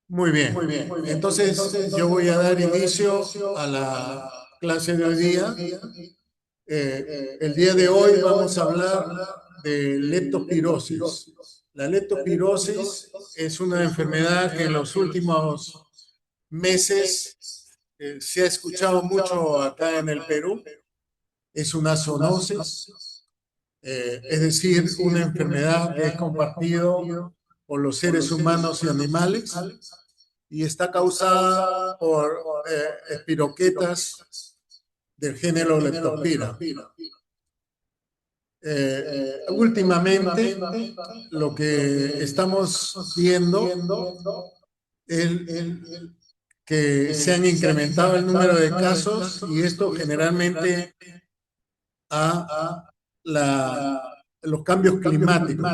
Muy bien. Entonces, yo voy a dar inicio a la clase de hoy día. El día de hoy vamos a hablar de leptospirosis. La leptospirosis es una enfermedad que en los últimos meses se ha escuchado mucho acá en el Perú. Es una zoonosis, es decir, una enfermedad que es compartido por los seres humanos y animales y está causada por espiroquetas del género Leptospira. Últimamente, lo que estamos viendo es que se han incrementado el número de casos y esto generalmente a los cambios climáticos.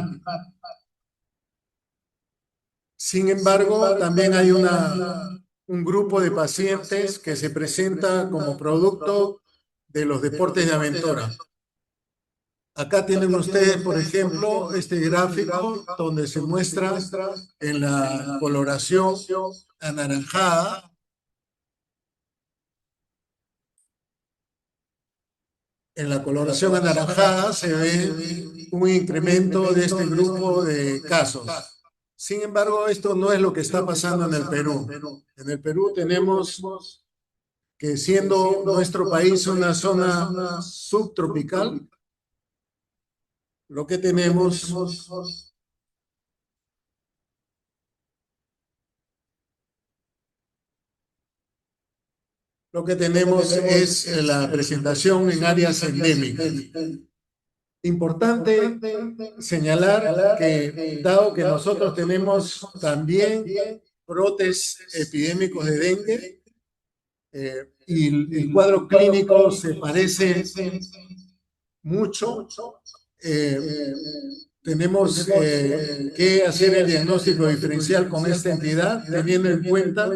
Sin embargo, también hay un grupo de pacientes que se presenta como producto de los deportes de aventura. Acá tienen ustedes, por ejemplo, este gráfico donde se muestra en la coloración anaranjada. En la coloración anaranjada se ve un incremento de este grupo de casos. Sin embargo, esto no es lo que está pasando en el Perú. En el Perú tenemos que, siendo nuestro país una zona subtropical, lo que tenemos es la presentación en áreas endémicas. Importante señalar que, dado que nosotros tenemos también brotes epidémicos de dengue, y el cuadro clínico se parece mucho, tenemos que hacer el diagnóstico diferencial con esta entidad, teniendo en cuenta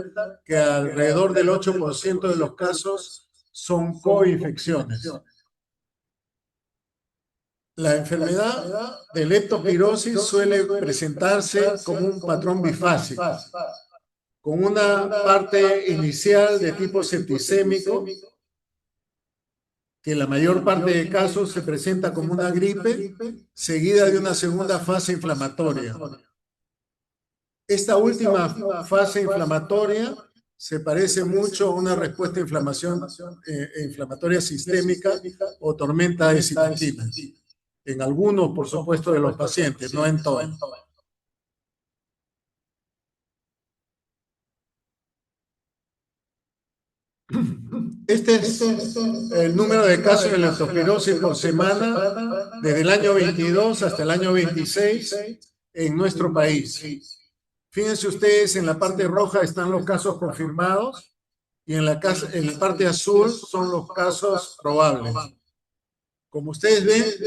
que alrededor del 8% de los casos son coinfecciones. La enfermedad de leptospirosis suele presentarse como un patrón bifásico, con una parte inicial de tipo septicémico, que en la mayor parte de casos se presenta como una gripe, seguida de una segunda fase inflamatoria. Esta última fase inflamatoria se parece mucho a una respuesta inflamatoria sistémica o tormenta de citoquinas. En algunos, por supuesto, de los pacientes, no en todos. Este es el número de casos de leptospirosis por semana desde el año 22 hasta el año 26 en nuestro país. Fíjense ustedes, en la parte roja están los casos confirmados y en la parte azul son los casos probables. Como ustedes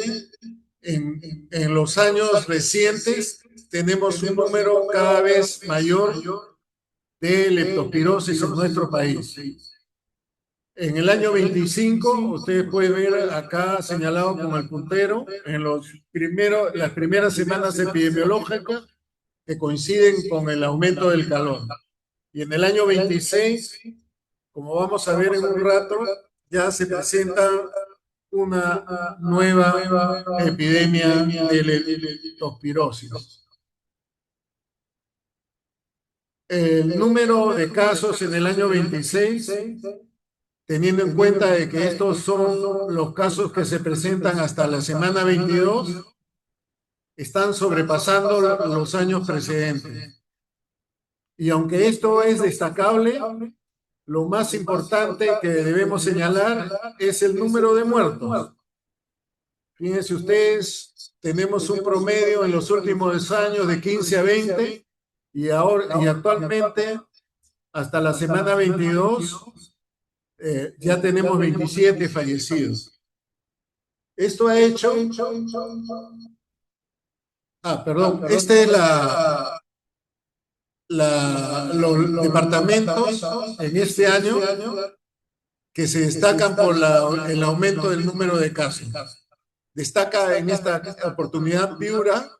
ven, en los años recientes tenemos un número cada vez mayor de leptospirosis en nuestro país. En el año 25, ustedes pueden ver acá señalado con el puntero, en las primeras semanas epidemiológicas que coinciden con el aumento del calor. Y en el año 26, como vamos a ver en un rato, ya se presenta una nueva epidemia de leptospirosis. El número de casos en el año 26, teniendo en cuenta de que estos son los casos que se presentan hasta la semana 22, están sobrepasando los años precedentes. Y aunque esto es destacable, lo más importante que debemos señalar es el número de muertos. Fíjense ustedes, tenemos un promedio en los últimos años de 15 a 20 y actualmente, hasta la semana 22, ya tenemos 27 fallecidos. Esto ha hecho... perdón, esta es los departamentos en este año que se destacan por el aumento del número de casos. Destaca en esta oportunidad Piura,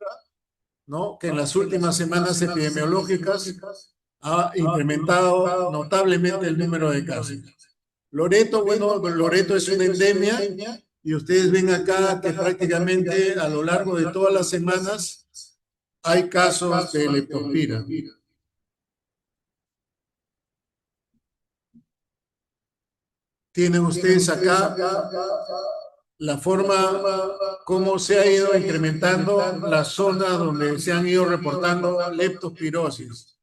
¿no?, que en las últimas semanas epidemiológicas ha incrementado notablemente el número de casos. Loreto, bueno, Loreto es una endemia y ustedes ven acá que prácticamente a lo largo de todas las semanas hay casos de leptospira. Tienen ustedes acá la forma como se ha ido incrementando la zona donde se han ido reportando leptospirosis.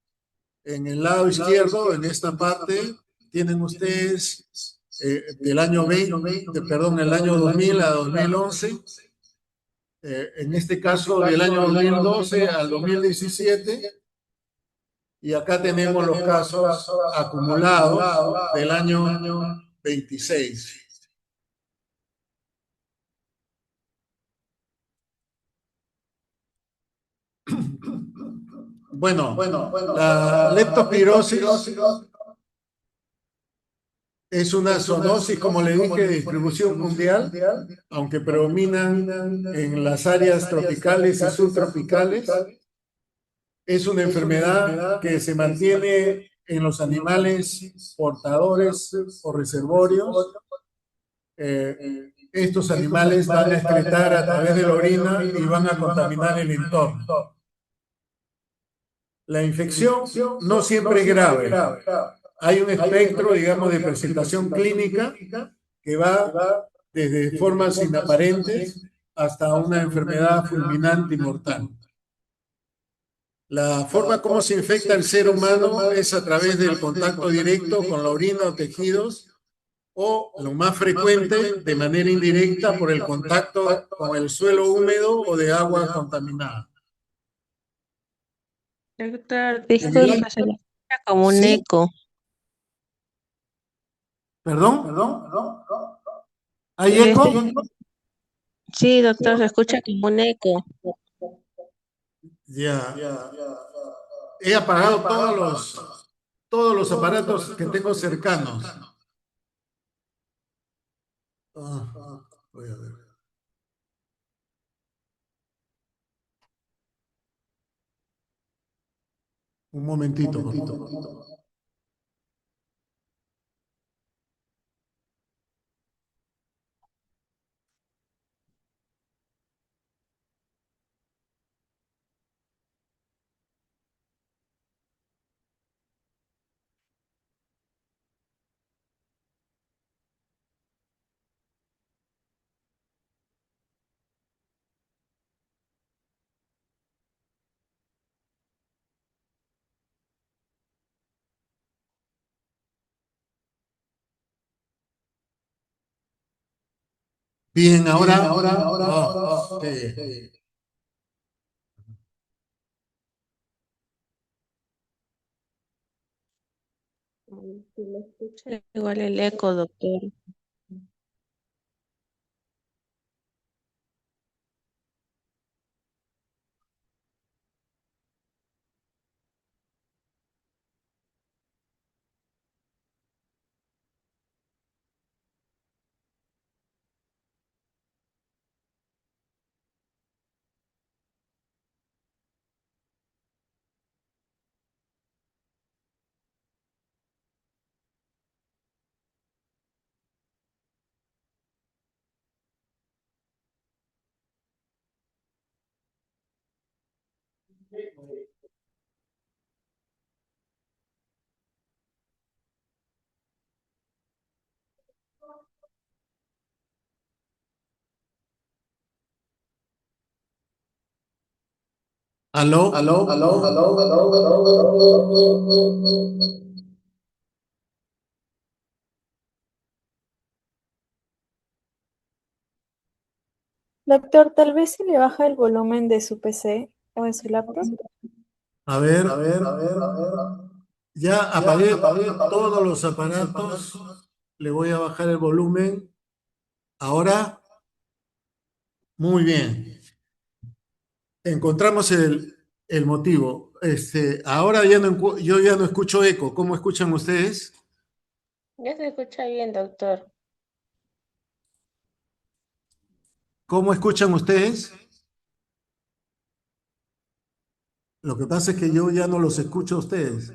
En el lado izquierdo, en esta parte, tienen ustedes del año 20, perdón, el año 2000 a 2011, en este caso del año 2012 al 2017, y acá tenemos los casos acumulados del año 26. Bueno, la leptospirosis es una zoonosis, como le dije, de distribución mundial, aunque predominan en las áreas tropicales y subtropicales. Es una enfermedad que se mantiene en los animales portadores o reservorios. Estos animales van a excretar a través de la orina y van a contaminar el entorno. La infección no siempre es grave. Hay un espectro, digamos, de presentación clínica que va desde formas inaparentes hasta una enfermedad fulminante y mortal. La forma como se infecta el ser humano es a través del contacto directo con la orina o tejidos, o lo más frecuente, de manera indirecta, por el contacto con el suelo húmedo o de agua contaminada. Doctor, En el año- disculpa, se le escucha como un ¿Sí? eco. ¿Perdón? ¿Hay Se le eco? está- Sí, doctor, se escucha como un eco. Ya. He apagado todos los aparatos que tengo cercanos. Voy a ver. Un momentito, por favor. Bien, ahora. Sí. Se le escucha igual el eco, doctor. ¿Aló? Doctor, tal vez si le baja el volumen de su PC o de su laptop. A ver. Ya apagué todos los aparatos. Le voy a bajar el volumen. Ahora, muy bien. Encontramos el motivo. Ahora yo ya no escucho eco. ¿Cómo escuchan ustedes? Ya se escucha bien, doctor. ¿Cómo escuchan ustedes? Lo que pasa es que yo ya no los escucho a ustedes.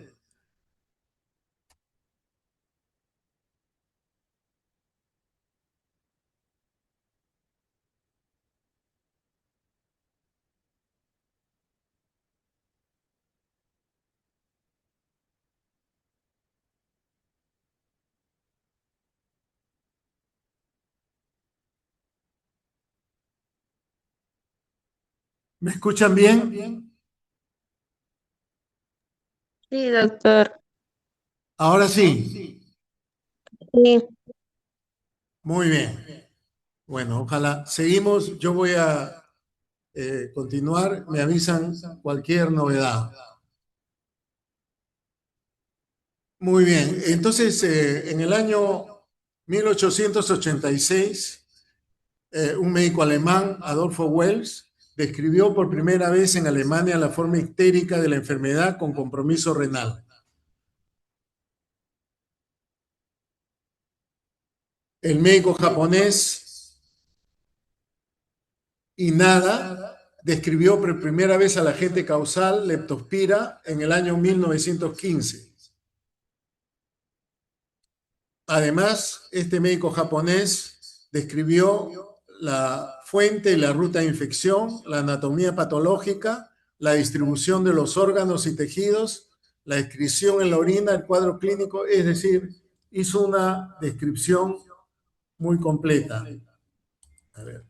¿Me escuchan bien? Sí, doctor. Ahora sí. Sí, Muy bien. Bueno, ojalá. Seguimos. Yo voy a continuar. Me avisan cualquier novedad. Muy bien. Entonces, en el año 1886, un médico alemán, Adolfo Wells, describió por primera vez en Alemania la forma histérica de la enfermedad con compromiso renal. El médico japonés Inada describió por primera vez al agente causal leptospira en el año 1915. Además, este médico japonés describió la fuente y la ruta de infección, la anatomía patológica, la distribución de los órganos y tejidos, la excreción en la orina, el cuadro clínico, es decir, hizo una descripción muy completa. A ver.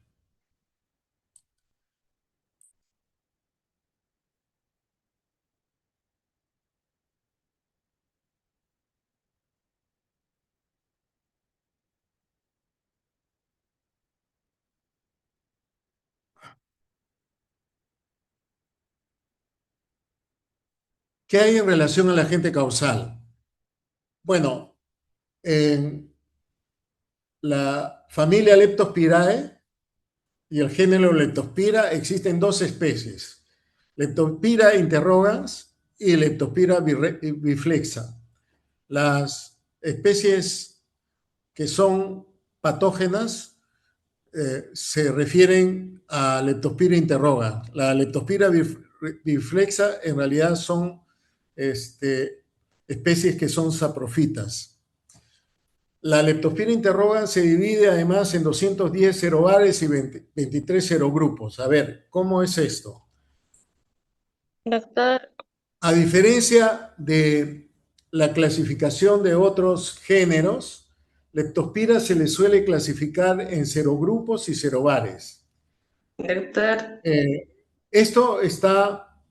¿Qué hay en relación al agente causal? Bueno, en la familia Leptospirae y el género Leptospira existen dos especies, Leptospira interrogans y Leptospira biflexa. Las especies que son patógenas se refieren a Leptospira interrogans. La Leptospira biflexa en realidad son especies que son saprofitas. La leptospira interrogans se divide además en 210 serobares y 23 serogrupos. A ver, ¿cómo es esto? doctor. A diferencia de la clasificación de otros géneros, leptospira se le suele clasificar en serogrupos y serobares. Doctor, Esto está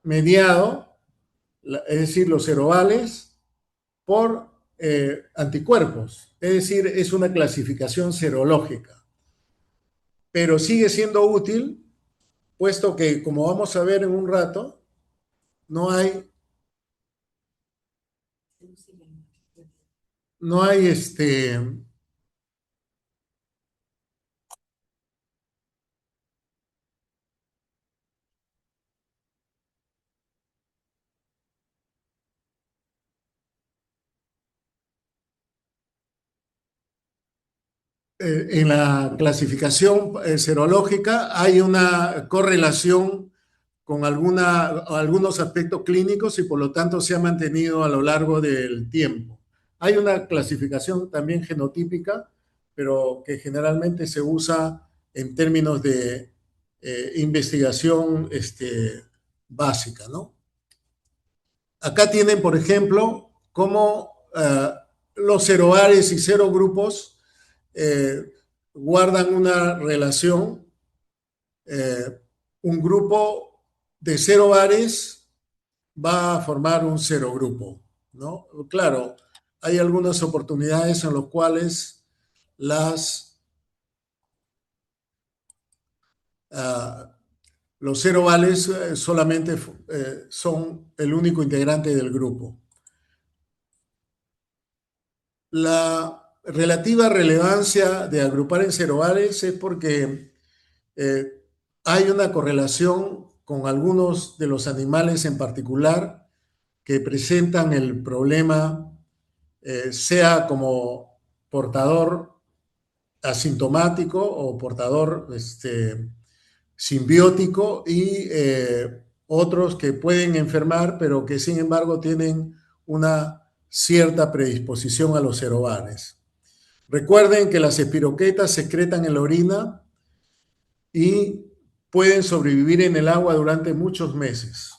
mediado, es decir, los serobales, por anticuerpos, es decir, es una clasificación serológica, pero sigue siendo útil, puesto que, como vamos a ver en un rato, no hay, no hay en la clasificación serológica hay una correlación con algunos aspectos clínicos y por lo tanto se ha mantenido a lo largo del tiempo. Hay una clasificación también genotípica, pero que generalmente se usa en términos de investigación básica, ¿no? Acá tienen, por ejemplo, cómo los cerobares y serogrupos guardan una relación. eh, un grupo de cerobares va a formar un serogrupo, ¿no? Claro, hay algunas oportunidades en las cuales las, uh, los cerovales solamente son el único integrante del grupo. La relativa relevancia de agrupar en cerovales es porque eh, hay una correlación con algunos de los animales en particular que presentan el problema, sea como portador asintomático o portador simbiótico y otros que pueden enfermar, pero que sin embargo tienen una cierta predisposición a los serobares. Recuerden que las espiroquetas secretan en la orina y pueden sobrevivir en el agua durante muchos meses.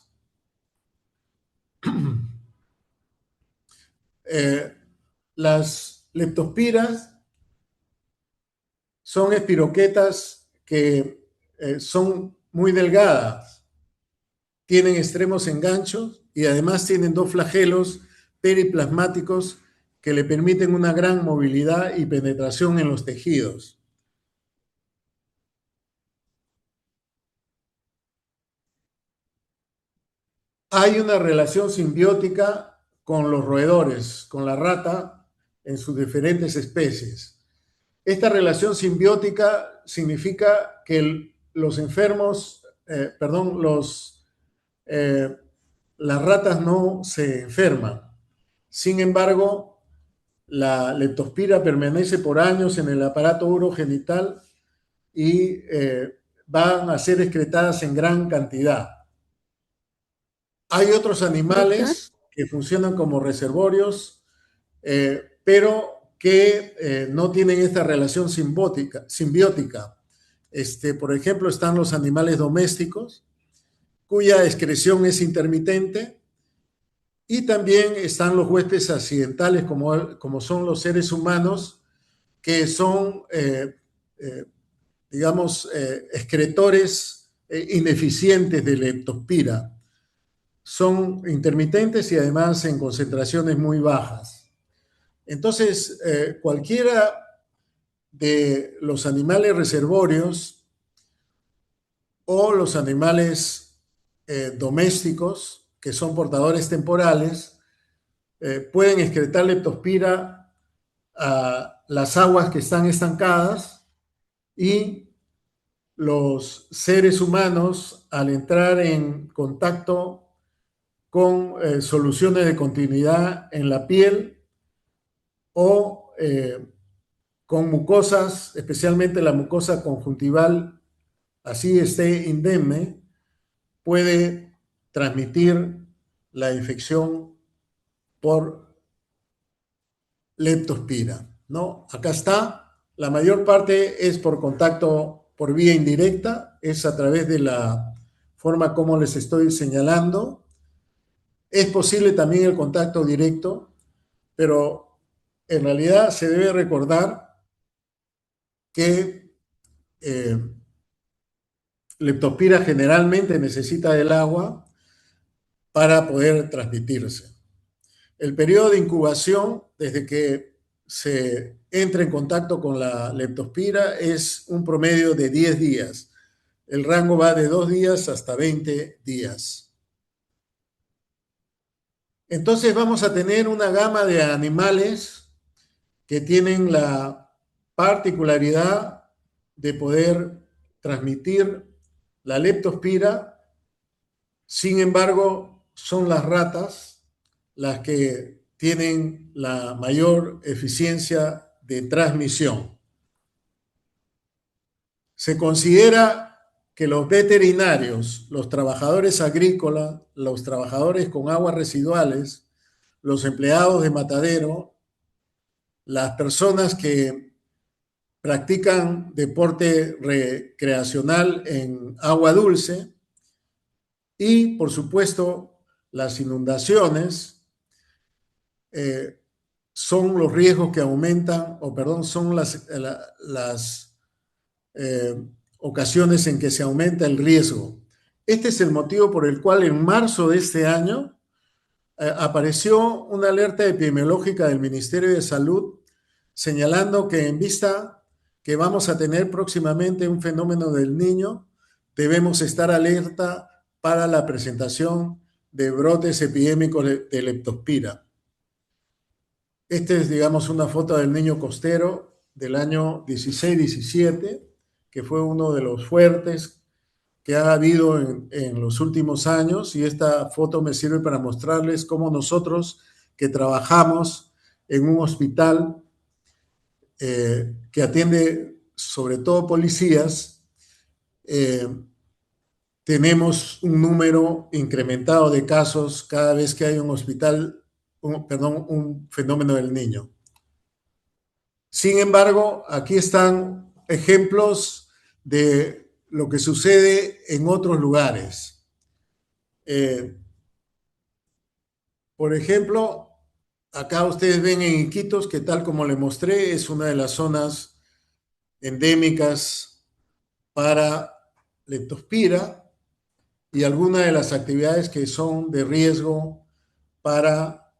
Las leptospiras son espiroquetas que son muy delgada, tienen extremos enganchos y además tienen dos flagelos periplasmáticos que le permiten una gran movilidad y penetración en los tejidos. Hay una relación simbiótica con los roedores, con la rata en sus diferentes especies. Esta relación simbiótica significa que los enfermos, las ratas no se enferman. Sin embargo, la leptospira permanece por años en el aparato urogenital y van a ser excretadas en gran cantidad. Hay otros animales que funcionan como reservorios, pero que no tienen esta relación simbiótica. Por ejemplo, están los animales domésticos, cuya excreción es intermitente, y también están los huéspedes accidentales, como son los seres humanos, que son, excretores ineficientes de leptospira. Son intermitentes y además en concentraciones muy bajas. Entonces, cualquiera de los animales reservorios o los animales domésticos que son portadores temporales pueden excretar leptospira a las aguas que están estancadas, y los seres humanos, al entrar en contacto con soluciones de continuidad en la piel o con mucosas, especialmente la mucosa conjuntival, así esté indemne, puede transmitir la infección por leptospira, ¿no? Acá está, la mayor parte es por contacto por vía indirecta, es a través de la forma como les estoy señalando. Es posible también el contacto directo, pero en realidad se debe recordar que leptospira generalmente necesita del agua para poder transmitirse. El periodo de incubación, desde que se entra en contacto con la leptospira, es un promedio de 10 días. El rango va de 2 días hasta 20 días. Entonces vamos a tener una gama de animales que tienen la particularidad de poder transmitir la leptospira. Sin embargo, son las ratas las que tienen la mayor eficiencia de transmisión. Se considera que los veterinarios, los trabajadores agrícolas, los trabajadores con aguas residuales, los empleados de matadero, las personas que practican deporte recreacional en agua dulce y, por supuesto, las inundaciones son los riesgos que aumentan, son las ocasiones en que se aumenta el riesgo. Este es el motivo por el cual en marzo de este año apareció una alerta epidemiológica del Ministerio de Salud señalando que en vista que vamos a tener próximamente un fenómeno del Niño, debemos estar alerta para la presentación de brotes epidémicos de leptospira. Esta es, digamos, una foto del Niño costero del año 16-17, que fue uno de los fuertes que ha habido en los últimos años, y esta foto me sirve para mostrarles cómo nosotros que trabajamos en un hospital que atiende sobre todo policías, tenemos un número incrementado de casos cada vez que hay un fenómeno del Niño. Sin embargo, aquí están ejemplos de lo que sucede en otros lugares. Por ejemplo, acá ustedes ven en Iquitos que, tal como les mostré, es una de las zonas endémicas para leptospira y algunas de las actividades que son de riesgo para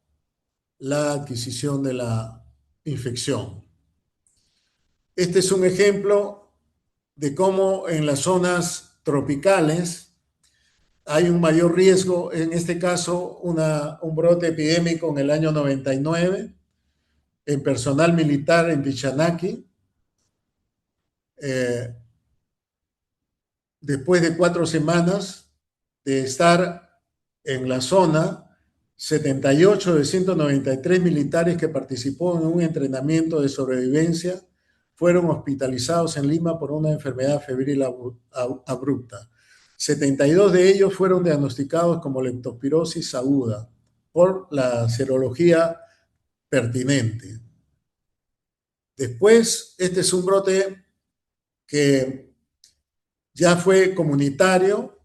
la adquisición de la infección. Este es un ejemplo de cómo en las zonas tropicales hay un mayor riesgo, en este caso un brote epidémico en el año 99 en personal militar en Pichanaki. Después de 4 semanas de estar en la zona, 78 de 193 militares que participó en un entrenamiento de sobrevivencia fueron hospitalizados en Lima por una enfermedad febril abrupta. 72 de ellos fueron diagnosticados como leptospirosis aguda por la serología pertinente. Después, este es un brote que ya fue comunitario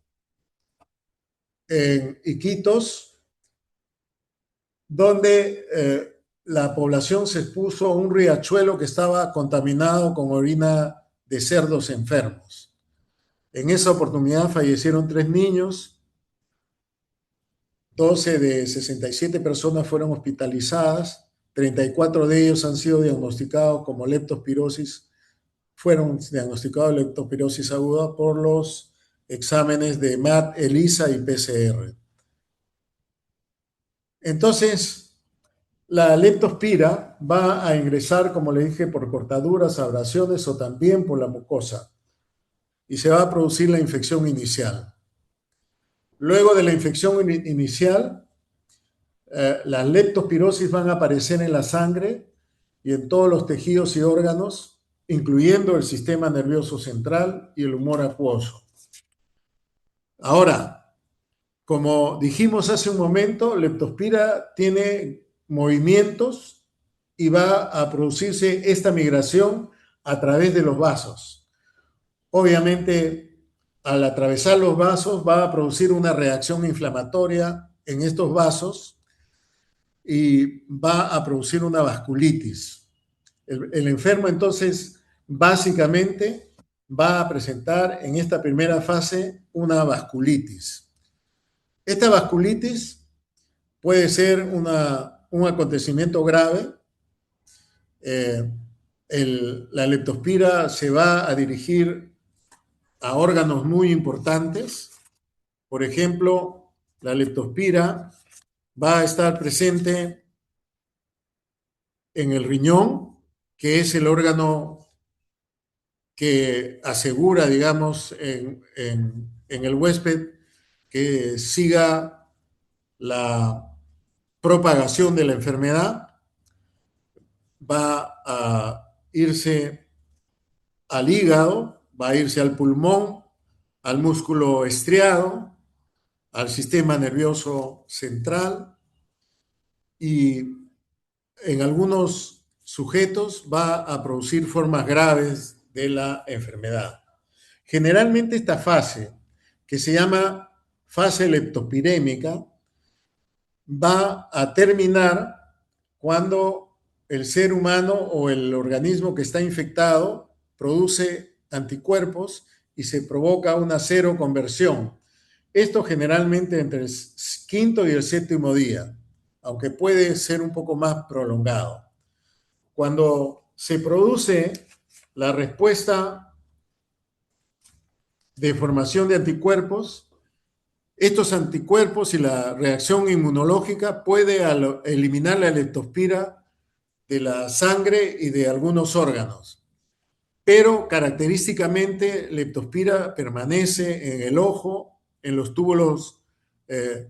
en Iquitos, donde la población se expuso a un riachuelo que estaba contaminado con orina de cerdos enfermos. En esa oportunidad fallecieron 3 niños, 12 de 67 personas fueron hospitalizadas, 34 de ellos han sido diagnosticados como leptospirosis, fueron diagnosticados de leptospirosis aguda por los exámenes de MAT, ELISA y PCR. Entonces, la leptospira va a ingresar, como le dije, por cortaduras, abrasiones o también por la mucosa y se va a producir la infección inicial. Luego de la infección inicial, las leptospirosis van a aparecer en la sangre y en todos los tejidos y órganos, incluyendo el sistema nervioso central y el humor acuoso. Ahora, como dijimos hace un momento, leptospira tiene movimientos y va a producirse esta migración a través de los vasos. Obviamente, al atravesar los vasos va a producir una reacción inflamatoria en estos vasos y va a producir una vasculitis. El enfermo entonces básicamente va a presentar en esta primera fase una vasculitis. Esta vasculitis puede ser un acontecimiento grave. La leptospira se va a dirigir a órganos muy importantes. Por ejemplo, la leptospira va a estar presente en el riñón, que es el órgano que asegura, digamos, en el huésped que siga la propagación de la enfermedad. Va a irse al hígado, va a irse al pulmón, al músculo estriado, al sistema nervioso central y en algunos sujetos va a producir formas graves de la enfermedad. Generalmente esta fase, que se llama fase leptospirémica, va a terminar cuando el ser humano o el organismo que está infectado produce anticuerpos y se provoca una seroconversión. Esto generalmente entre el quinto y el séptimo día, aunque puede ser un poco más prolongado. Cuando se produce la respuesta de formación de anticuerpos, estos anticuerpos y la reacción inmunológica puede eliminar la leptospira de la sangre y de algunos órganos. Pero característicamente, leptospira permanece en el ojo, en los túbulos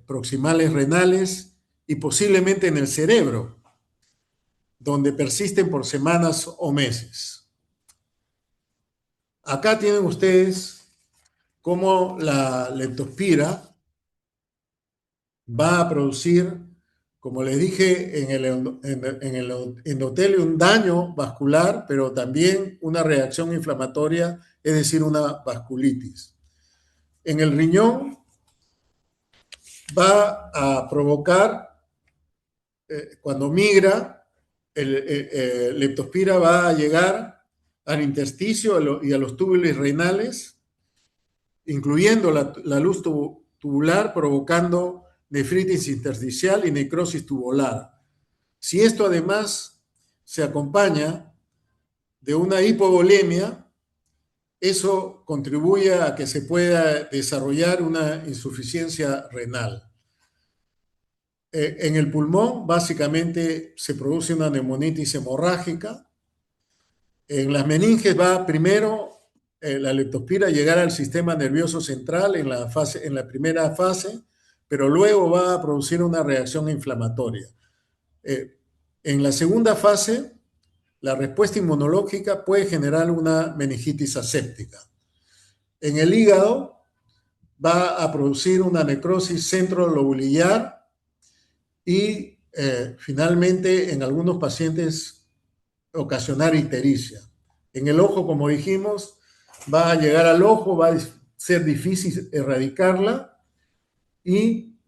proximales renales y posiblemente en el cerebro, donde persisten por semanas o meses. Acá tienen ustedes cómo la leptospira va a producir, como les dije, en el endotelio un daño vascular, pero también una reacción inflamatoria, es decir, una vasculitis. En el riñón va a provocar, cuando migra, leptospira va a llegar al intersticio y a los túbulos renales incluyendo la luz tubular, provocando nefritis intersticial y necrosis tubular. Si esto además se acompaña de una hipovolemia, eso contribuye a que se pueda desarrollar una insuficiencia renal. En el pulmón, básicamente, se produce una neumonitis hemorrágica. En las meninges va primero la leptospira a llegar al sistema nervioso central en la primera fase, pero luego va a producir una reacción inflamatoria. En la segunda fase, la respuesta inmunológica puede generar una meningitis aséptica. En el hígado va a producir una necrosis centrolobulillar y finalmente en algunos pacientes ocasionar ictericia. En el ojo, como dijimos, va a llegar al ojo, va a ser difícil erradicarla y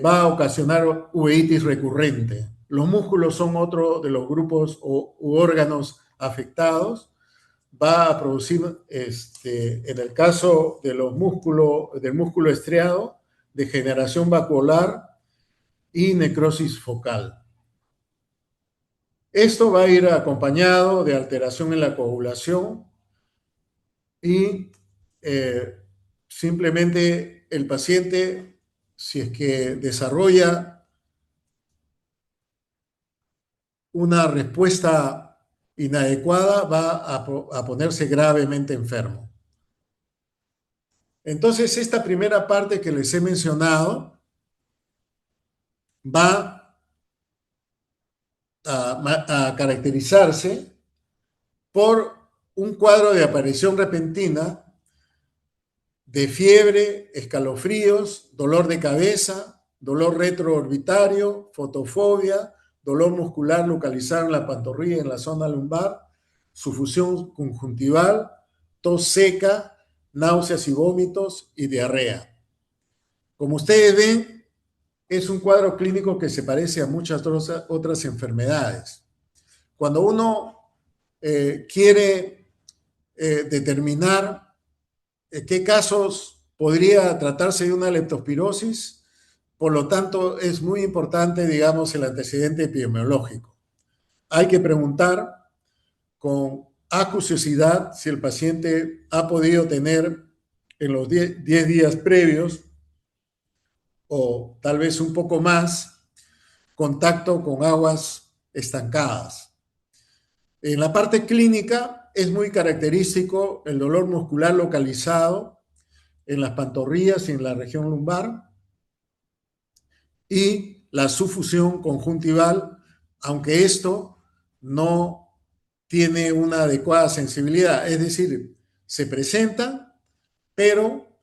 va a ocasionar uveitis recurrente. Los músculos son otro de los grupos u órganos afectados. Va a producir, en el caso de del músculo estriado, degeneración vacuolar y necrosis focal. Esto va a ir acompañado de alteración en la coagulación y simplemente el paciente, si es que desarrolla una respuesta inadecuada, va a ponerse gravemente enfermo. Entonces, esta primera parte que les he mencionado va a caracterizarse por un cuadro de aparición repentina de fiebre, escalofríos, dolor de cabeza, dolor retroorbitario, fotofobia, dolor muscular localizado en la pantorrilla, en la zona lumbar, sufusión conjuntival, tos seca, náuseas y vómitos y diarrea. Como ustedes ven, es un cuadro clínico que se parece a muchas otras enfermedades. Cuando uno quiere determinar qué casos podría tratarse de una leptospirosis, por lo tanto, es muy importante, digamos, el antecedente epidemiológico. Hay que preguntar con acuciosidad si el paciente ha podido tener en los 10 días previos o tal vez un poco más contacto con aguas estancadas. En la parte clínica es muy característico el dolor muscular localizado en las pantorrillas y en la región lumbar y la sufusión conjuntival, aunque esto no tiene una adecuada sensibilidad, es decir, se presenta, pero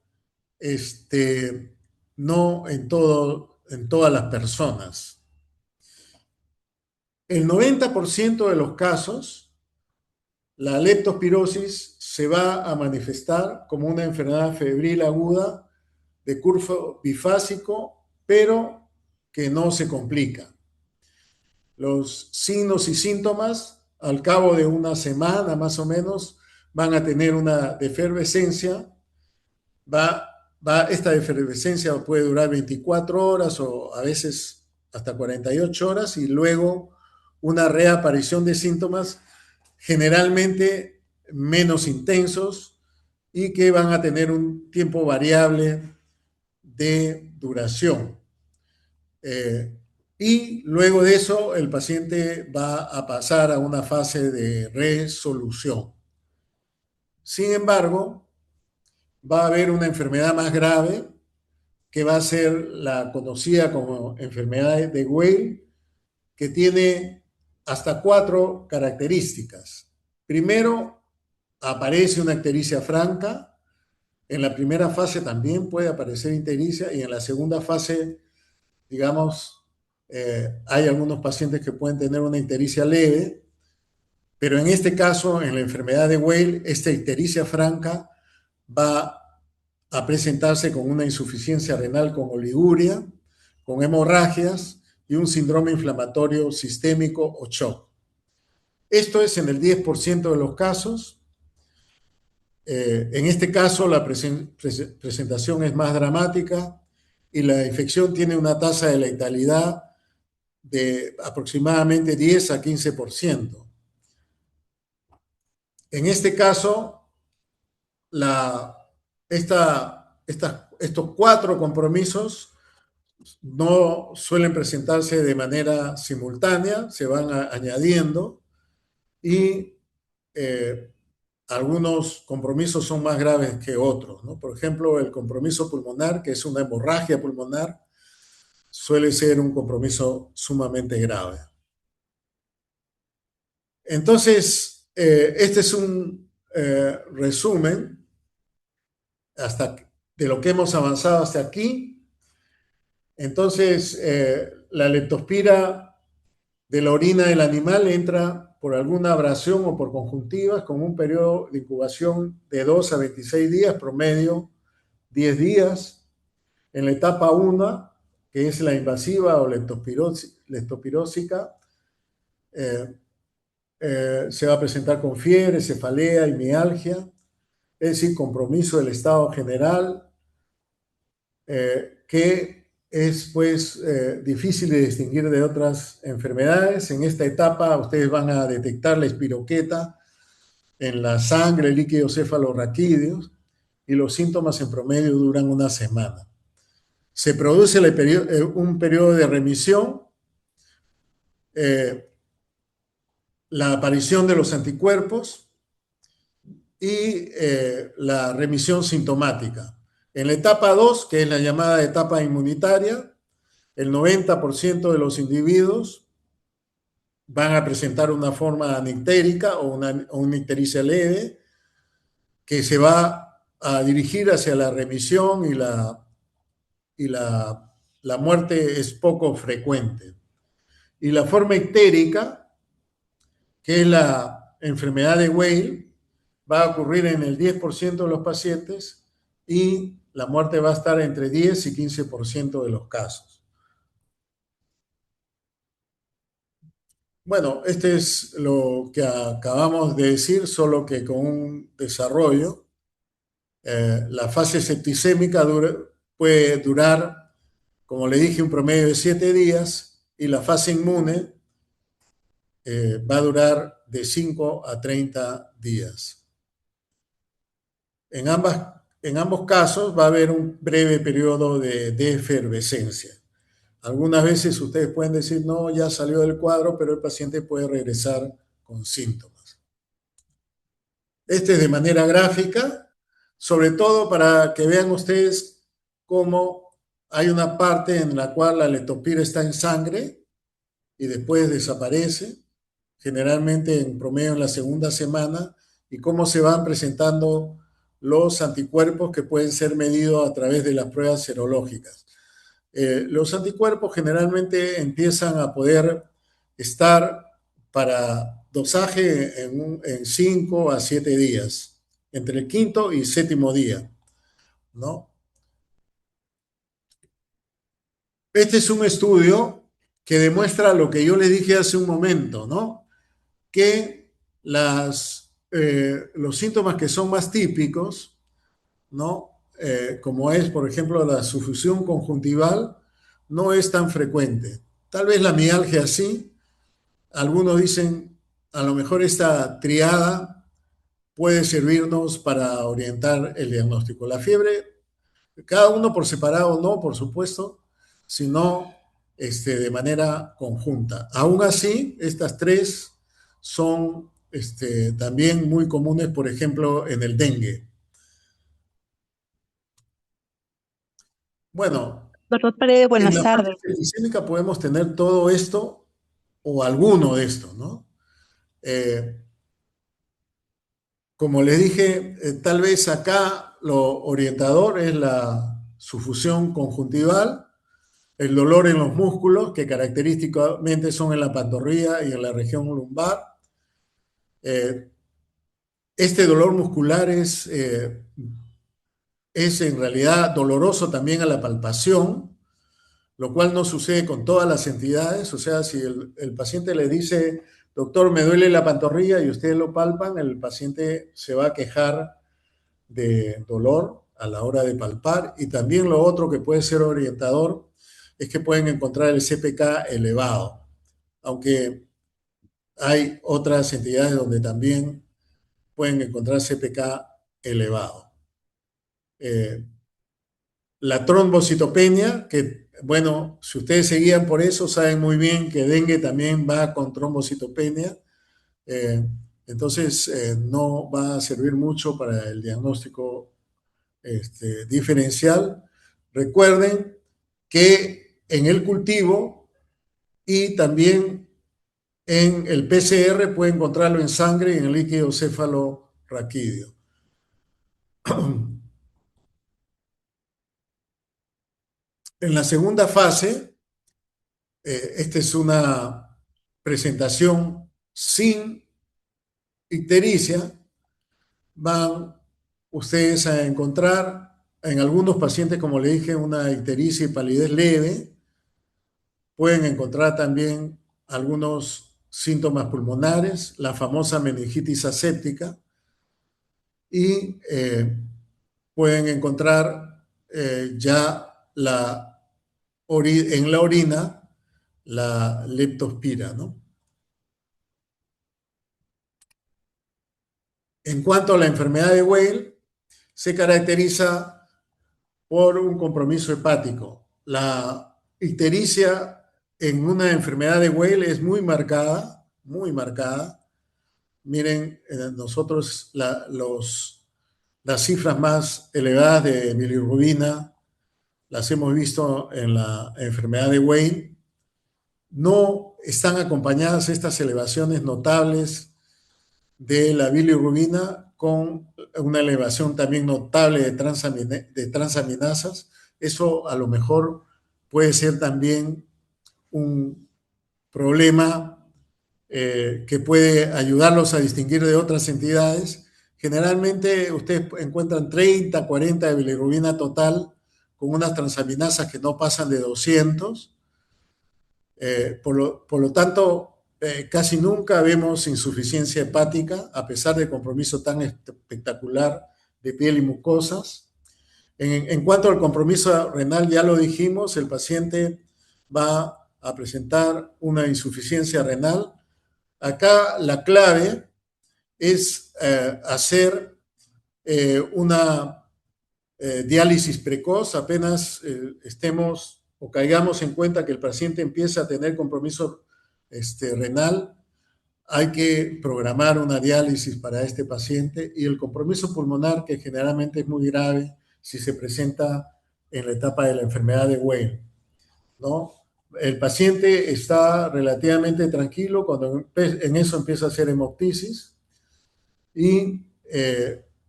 no en todas las personas. El 90% de los casos, la leptospirosis se va a manifestar como una enfermedad febril aguda de curso bifásico, pero que no se complica. Los signos y síntomas, al cabo de una semana más o menos, van a tener una efervescencia. Esta efervescencia puede durar 24 horas o a veces hasta 48 horas y luego una reaparición de síntomas generalmente menos intensos y que van a tener un tiempo variable de duración. Y luego de eso el paciente va a pasar a una fase de resolución. Sin embargo, va a haber una enfermedad más grave que va a ser la conocida como enfermedad de Weil, que tiene hasta 4 características. Primero, aparece una ictericia franca. En la primera fase también puede aparecer ictericia y en la segunda fase, digamos, hay algunos pacientes que pueden tener una ictericia leve, pero en este caso, en la enfermedad de Weil, esta ictericia franca va a presentarse con una insuficiencia renal con oliguria, con hemorragias y un síndrome inflamatorio sistémico o shock. Esto es en el 10% de los casos. En este caso, la presentación es más dramática y la infección tiene una tasa de letalidad de aproximadamente 10 a 15%. En este caso, estos 4 compromisos no suelen presentarse de manera simultánea, se van añadiendo y algunos compromisos son más graves que otros, ¿no? Por ejemplo, el compromiso pulmonar, que es una hemorragia pulmonar, suele ser un compromiso sumamente grave. Entonces, este es un resumen de lo que hemos avanzado hasta aquí. Entonces, la leptospira de la orina del animal entra por alguna abrasión o por conjuntivas con un periodo de incubación de 2 a 26 días, promedio 10 días. En la etapa 1, que es la invasiva o leptospirósica, se va a presentar con fiebre, cefalea y mialgia, es decir, compromiso del estado general, que es pues difícil de distinguir de otras enfermedades. En esta etapa ustedes van a detectar la espiroqueta en la sangre, líquidos cefalorraquídeos, y los síntomas en promedio duran una semana. Se produce un periodo de remisión, la aparición de los anticuerpos y la remisión sintomática. En la etapa 2, que es la llamada etapa inmunitaria, el 90% de los individuos van a presentar una forma anictérica o una ictericia leve que se va a dirigir hacia la remisión y la muerte es poco frecuente. Y la forma ictérica, que es la enfermedad de Weil, va a ocurrir en el 10% de los pacientes y la muerte va a estar entre 10 y 15% de los casos. Bueno, este es lo que acabamos de decir, solo que con un desarrollo. La fase septicémica puede durar, como le dije, un promedio de 7 días y la fase inmune va a durar de 5 a 30 días. En ambos casos va a haber un breve periodo de efervescencia. Algunas veces ustedes pueden decir, no, ya salió del cuadro, pero el paciente puede regresar con síntomas. Este es de manera gráfica, sobre todo para que vean ustedes cómo hay una parte en la cual la leptospira está en sangre y después desaparece, generalmente en promedio en la segunda semana, y cómo se van presentando los anticuerpos que pueden ser medidos a través de las pruebas serológicas. Los anticuerpos generalmente empiezan a poder estar para dosaje en 5 a 7 días, entre el quinto y séptimo día, ¿no? Este es un estudio que demuestra lo que yo les dije hace un momento, ¿no? Que los síntomas que son más típicos, ¿no? Como es, por ejemplo, la sufusión conjuntival, no es tan frecuente. Tal vez la mialgia sí. Algunos dicen, a lo mejor esta triada puede servirnos para orientar el diagnóstico. La fiebre, cada uno por separado no, por supuesto, sino de manera conjunta. Aún así, estas tres son también muy comunes, por ejemplo, en el dengue. Bueno, Doctor Paredes, en buenas la fase tardes. septicémica podemos tener todo esto o alguno de estos, ¿no? Como les dije, tal vez acá lo orientador es la sufusión conjuntival, el dolor en los músculos, que característicamente son en la pantorrilla y en la región lumbar. Este dolor muscular es en realidad doloroso también a la palpación, lo cual no sucede con todas las entidades. O sea, si el paciente le dice, doctor, me duele la pantorrilla y ustedes lo palpan, el paciente se va a quejar de dolor a la hora de palpar. Y también lo otro que puede ser orientador es que pueden encontrar el CPK elevado, aunque hay otras entidades donde también pueden encontrar CPK elevado. La trombocitopenia, que bueno, si ustedes se guían por eso, saben muy bien que dengue también va con trombocitopenia. Entonces, no va a servir mucho para el diagnóstico diferencial. Recuerden que en el cultivo y también en el PCR puede encontrarlo en sangre y en el líquido cefalorraquídeo. En la segunda fase, esta es una presentación sin ictericia, van ustedes a encontrar en algunos pacientes, como le dije, una ictericia y palidez leve. Pueden encontrar también algunos síntomas pulmonares, la famosa meningitis aséptica, y pueden encontrar ya en la orina la leptospira, ¿no? En cuanto a la enfermedad de Weil, se caracteriza por un compromiso hepático. La ictericia en una enfermedad de Weil es muy marcada, muy marcada. Miren, nosotros las cifras más elevadas de bilirrubina las hemos visto en la enfermedad de Weil. No están acompañadas estas elevaciones notables de la bilirrubina con una elevación también notable de transaminasas. Eso a lo mejor puede ser también un problema que puede ayudarlos a distinguir de otras entidades. Generalmente ustedes encuentran 30, 40 de bilirrubina total con unas transaminasas que no pasan de 200. Por lo tanto, casi nunca vemos insuficiencia hepática, a pesar del compromiso tan espectacular de piel y mucosas. En cuanto al compromiso renal, ya lo dijimos, el paciente va a presentar una insuficiencia renal. Acá la clave es hacer una diálisis precoz, apenas estemos o caigamos en cuenta que el paciente empieza a tener compromiso renal, hay que programar una diálisis para este paciente, y el compromiso pulmonar, que generalmente es muy grave si se presenta en la etapa de la enfermedad de Weil, ¿no? El paciente está relativamente tranquilo cuando en eso empieza a hacer hemoptisis y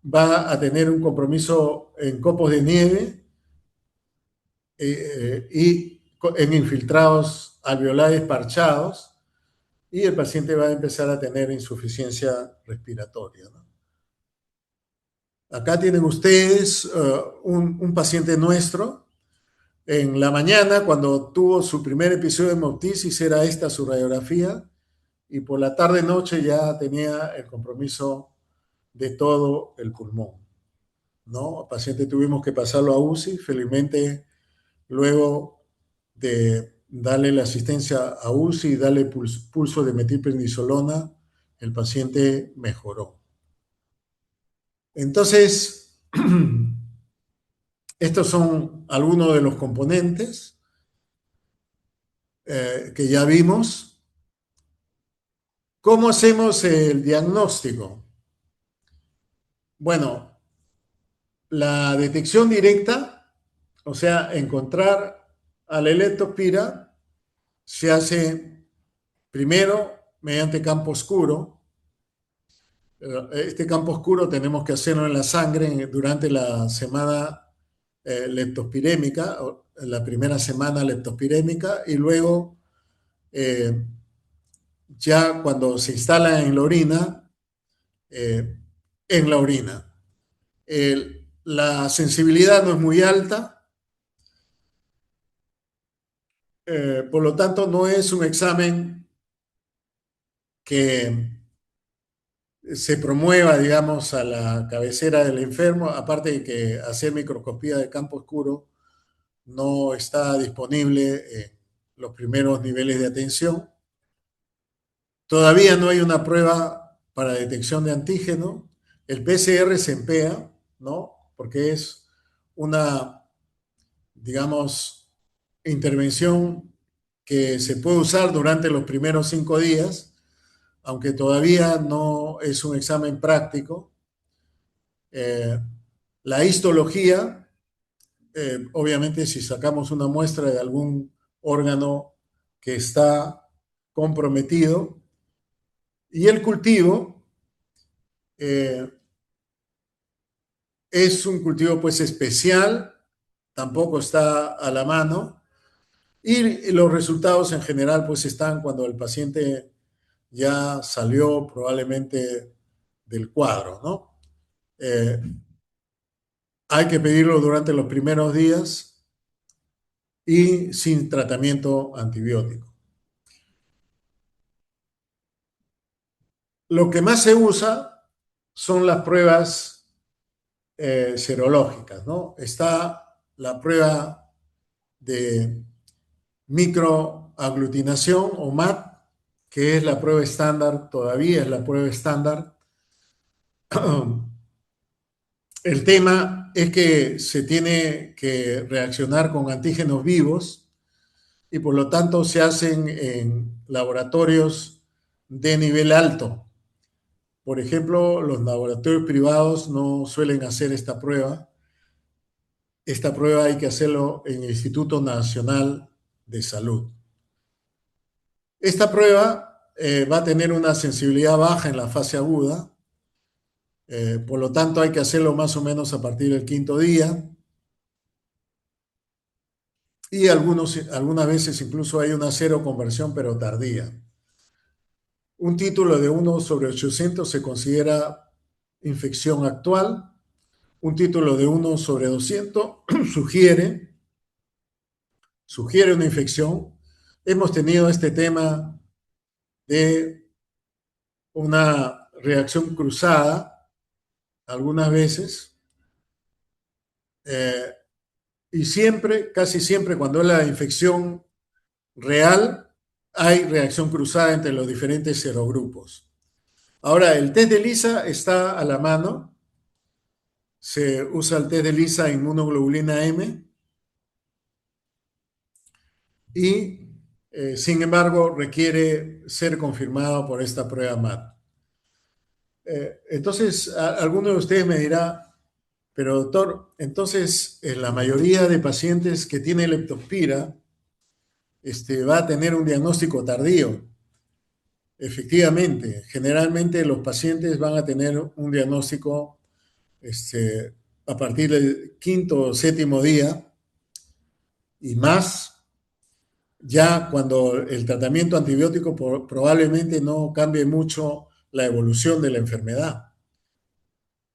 va a tener un compromiso en copos de nieve y en infiltrados alveolares parchados, y el paciente va a empezar a tener insuficiencia respiratoria, ¿no? Acá tienen ustedes un paciente nuestro. En la mañana, cuando tuvo su primer episodio de hemoptisis, era esta su radiografía, y por la tarde-noche ya tenía el compromiso de todo el pulmón, ¿no? El paciente tuvimos que pasarlo a UCI. Felizmente, luego de darle la asistencia a UCI y darle pulso de metilprednisolona, el paciente mejoró. Entonces, estos son algunos de los componentes que ya vimos. ¿Cómo hacemos el diagnóstico? Bueno, la detección directa, o sea, encontrar a la leptospira, se hace primero mediante campo oscuro. Este campo oscuro tenemos que hacerlo en la sangre durante la semana leptospirémica, la primera semana leptospirémica, y luego ya cuando se instala en la orina, en la orina. La sensibilidad no es muy alta, por lo tanto no es un examen que se promueva, digamos, a la cabecera del enfermo, aparte de que hacer microscopía de campo oscuro no está disponible en los primeros niveles de atención. Todavía no hay una prueba para detección de antígeno. El PCR se emplea, ¿no? Porque es una, digamos, intervención que se puede usar durante los primeros 5 días, aunque todavía no es un examen práctico. Eh, la histología, obviamente si sacamos una muestra de algún órgano que está comprometido, y el cultivo es un cultivo pues especial, tampoco está a la mano, y los resultados en general pues están cuando el paciente ya salió probablemente del cuadro, ¿no? Hay que pedirlo durante los primeros días y sin tratamiento antibiótico. Lo que más se usa son las pruebas serológicas, ¿no? Está la prueba de microaglutinación o MAT, que es la prueba estándar, todavía es la prueba estándar. El tema es que se tiene que reaccionar con antígenos vivos y por lo tanto se hacen en laboratorios de nivel alto. Por ejemplo, los laboratorios privados no suelen hacer esta prueba. Esta prueba hay que hacerlo en el Instituto Nacional de Salud. Esta prueba va a tener una sensibilidad baja en la fase aguda, por lo tanto hay que hacerlo más o menos a partir del 5.º día y algunas veces incluso hay una seroconversión pero tardía. Un título de 1/800 se considera infección actual, un título de 1/200 sugiere una infección. Hemos tenido este tema de una reacción cruzada algunas veces, y siempre, casi siempre, cuando es la infección real, hay reacción cruzada entre los diferentes serogrupos. Ahora, el test de ELISA está a la mano. Se usa el test de ELISA inmunoglobulina M y, sin embargo, requiere ser confirmado por esta prueba MAT. Entonces, alguno de ustedes me dirá, pero doctor, entonces en la mayoría de pacientes que tienen leptospira va a tener un diagnóstico tardío. Efectivamente, generalmente los pacientes van a tener un diagnóstico a partir del 5.º o 7.º día y más, ya cuando el tratamiento antibiótico probablemente no cambie mucho la evolución de la enfermedad.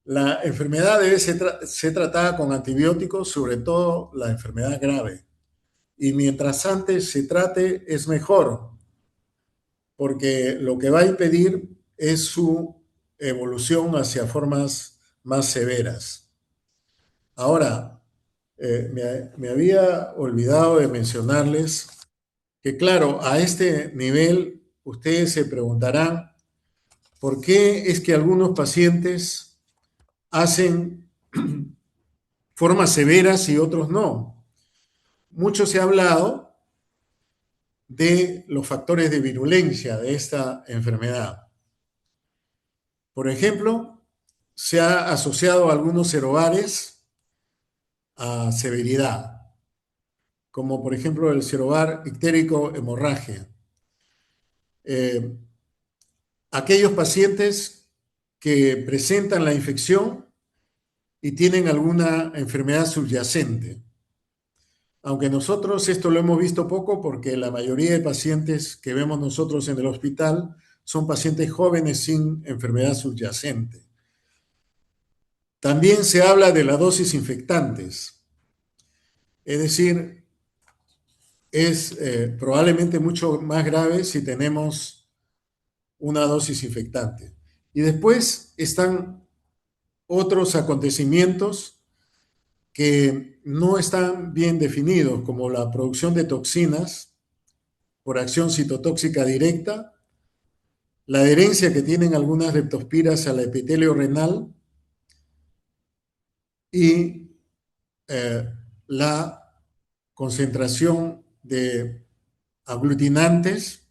La enfermedad debe ser tratada con antibióticos, sobre todo la enfermedad grave. Y mientras antes se trate, es mejor, porque lo que va a impedir es su evolución hacia formas más severas. Ahora, me había olvidado de mencionarles que, claro, a este nivel ustedes se preguntarán por qué es que algunos pacientes hacen formas severas y otros no. Mucho se ha hablado de los factores de virulencia de esta enfermedad. Por ejemplo, se ha asociado a algunos serovares a severidad, como por ejemplo el serovar ictérico hemorragia. Aquellos pacientes que presentan la infección y tienen alguna enfermedad subyacente. Aunque nosotros esto lo hemos visto poco porque la mayoría de pacientes que vemos nosotros en el hospital son pacientes jóvenes sin enfermedad subyacente. También se habla de la dosis infectantes, es decir, es probablemente mucho más grave si tenemos una dosis infectante. Y después están otros acontecimientos que no están bien definidos, como la producción de toxinas por acción citotóxica directa, la adherencia que tienen algunas leptospiras al epitelio renal y la concentración de aglutinantes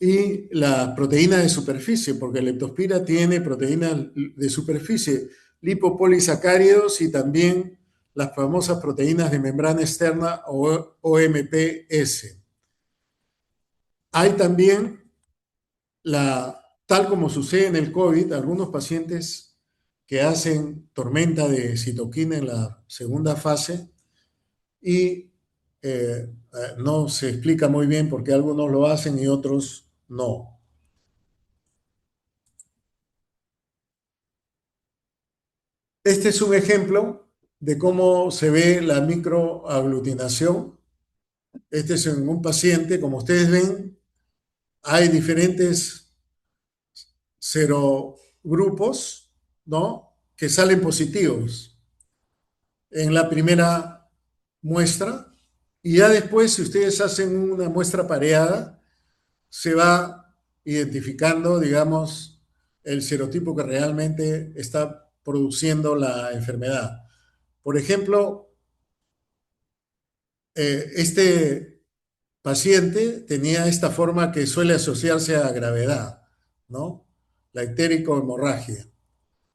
y la proteína de superficie, porque la leptospira tiene proteína de superficie, lipopolisacáridos y también las famosas proteínas de membrana externa o OMPS. Hay también tal como sucede en el COVID, algunos pacientes que hacen tormenta de citoquina en la segunda fase y no se explica muy bien por qué algunos lo hacen y otros no. Este es un ejemplo de cómo se ve la microaglutinación. Este es en un paciente, como ustedes ven, hay diferentes serogrupos, ¿no? Que salen positivos en la primera muestra y ya después, si ustedes hacen una muestra pareada, se va identificando, digamos, el serotipo que realmente está produciendo la enfermedad. Por ejemplo, este paciente tenía esta forma que suele asociarse a gravedad, ¿no? La ictérico-hemorragia,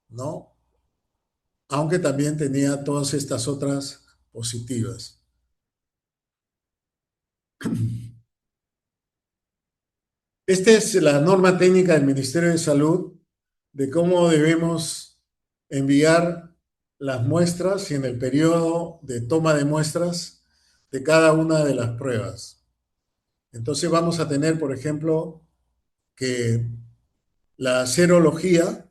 ¿no? Aunque también tenía todas estas otras positivas. Esta es la norma técnica del Ministerio de Salud de cómo debemos enviar las muestras y en el periodo de toma de muestras de cada una de las pruebas. Entonces vamos a tener, por ejemplo, que la serología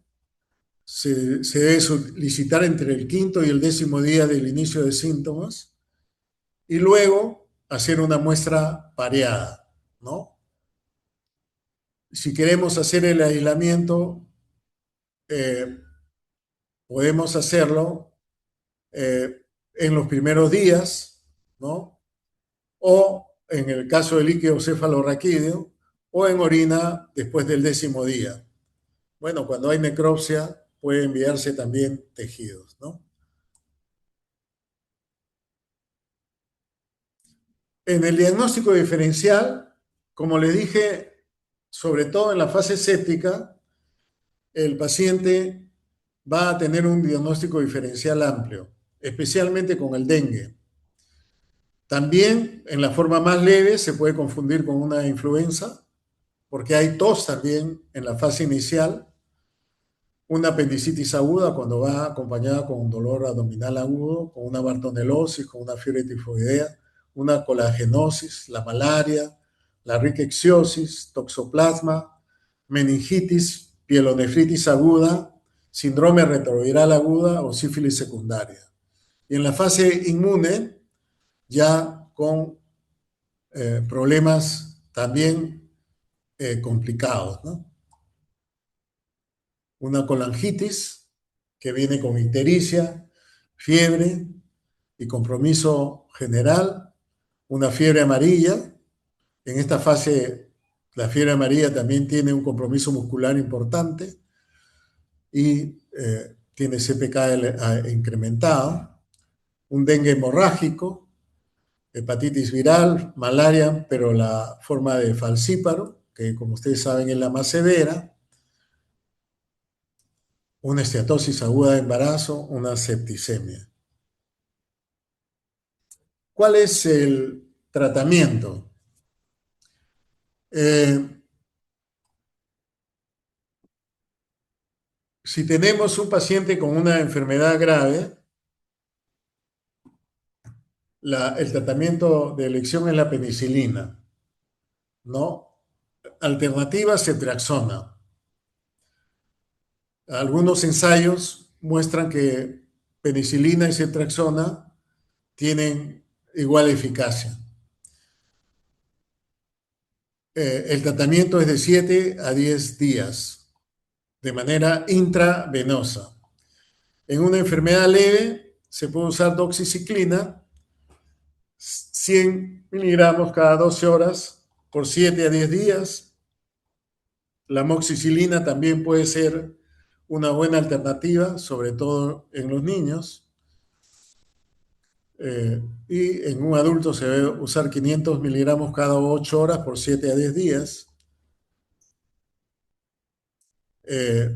se debe solicitar entre el quinto y el 10º día del inicio de síntomas y luego hacer una muestra pareada, ¿no? Si queremos hacer el aislamiento, eh, podemos hacerlo en los primeros días, ¿no? O en el caso del líquido cefalorraquídeo, o en orina después del 10º día. Bueno, cuando hay necropsia, puede enviarse también tejidos, ¿no? En el diagnóstico diferencial, como les dije, sobre todo en la fase séptica, el paciente va a tener un diagnóstico diferencial amplio, especialmente con el dengue. También en la forma más leve se puede confundir con una influenza, porque hay tos también en la fase inicial, una apendicitis aguda cuando va acompañada con un dolor abdominal agudo, con una bartonelosis, con una fiebre tifoidea, una colagenosis, la malaria, la rickettsiosis, toxoplasma, meningitis, pielonefritis aguda, síndrome retroviral aguda o sífilis secundaria. Y en la fase inmune, ya con problemas también complicados, ¿no? Una colangitis que viene con ictericia, fiebre y compromiso general, una fiebre amarilla. En esta fase, la fiebre amarilla también tiene un compromiso muscular importante y tiene CPK incrementado, un dengue hemorrágico, hepatitis viral, malaria, pero la forma de falcíparo, que como ustedes saben es la más severa, una esteatosis aguda de embarazo, una septicemia. ¿Cuál es el tratamiento? Si tenemos un paciente con una enfermedad grave, el tratamiento de elección es la penicilina, ¿no? Alternativa, ceftriaxona. Algunos ensayos muestran que penicilina y ceftriaxona tienen igual eficacia. El tratamiento es de 7 a 10 días. de manera intravenosa. En una enfermedad leve se puede usar doxiciclina, 100 miligramos cada 12 horas por 7 a 10 días. La amoxicilina también puede ser una buena alternativa, sobre todo en los niños. Y en un adulto se debe usar 500 miligramos cada 8 horas por 7 a 10 días. Eh,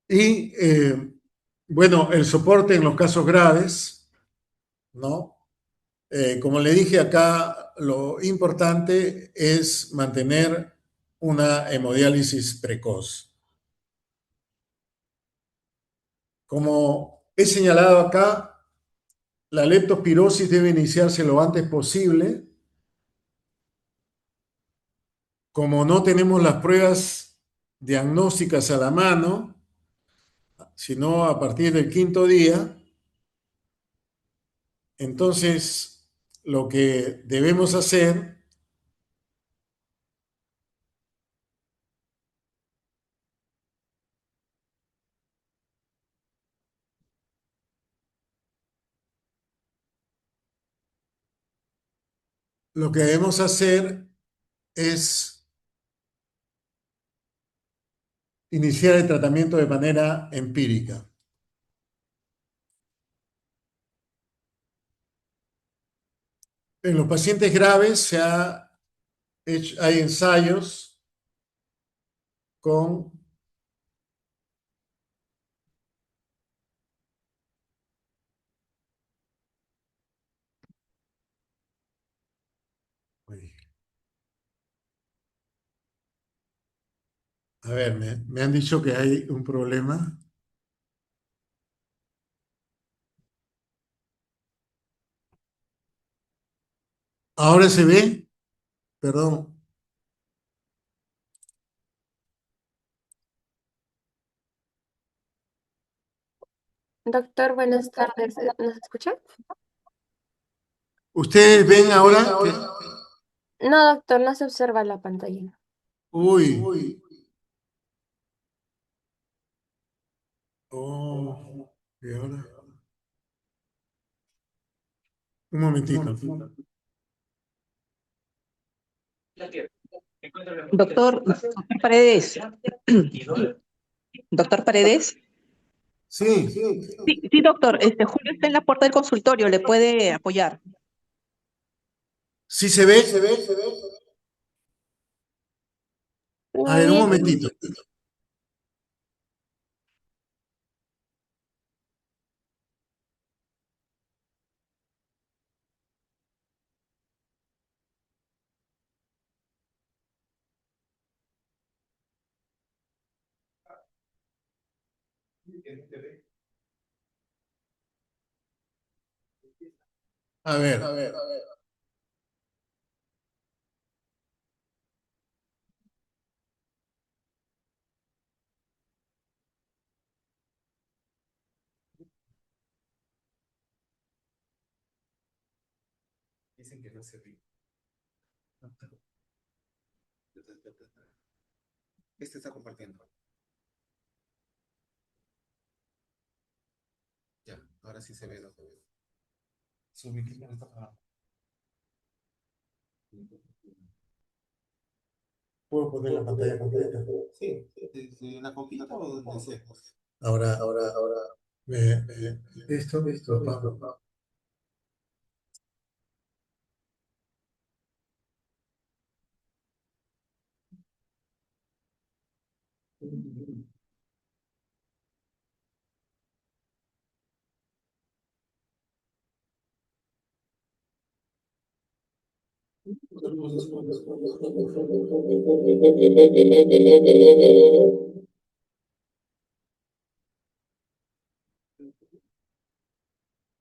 y bueno, el soporte en los casos graves, ¿no? Como le dije acá, lo importante es mantener una hemodiálisis precoz. Como he señalado acá, la leptospirosis debe iniciarse lo antes posible. Como no tenemos las pruebas diagnósticas a la mano, sino a partir del quinto día, entonces lo que debemos hacer lo que debemos hacer es iniciar el tratamiento de manera empírica. En los pacientes graves hay ensayos con a ver, me han dicho que hay un problema. ¿Ahora se ve? Perdón. Doctor, buenas tardes. ¿Nos escucha? ¿Ustedes ven ahora que... No, doctor, no se observa la pantalla. Uy. Oh, ¿y ahora? Un momentito. Doctor Paredes. Doctor Paredes. Sí, Sí, doctor. Julio está en la puerta del consultorio. ¿Le puede apoyar? sí se ve. A No, ver, un bien. momentito. A ver. Dicen que no se ve. Este está compartiendo. Ya, ahora sí se ve. Su micrófono está apagado. ¿Puedo poner la pantalla completa? Sí, desde la computadora o donde sea. Ahora, esto, papá.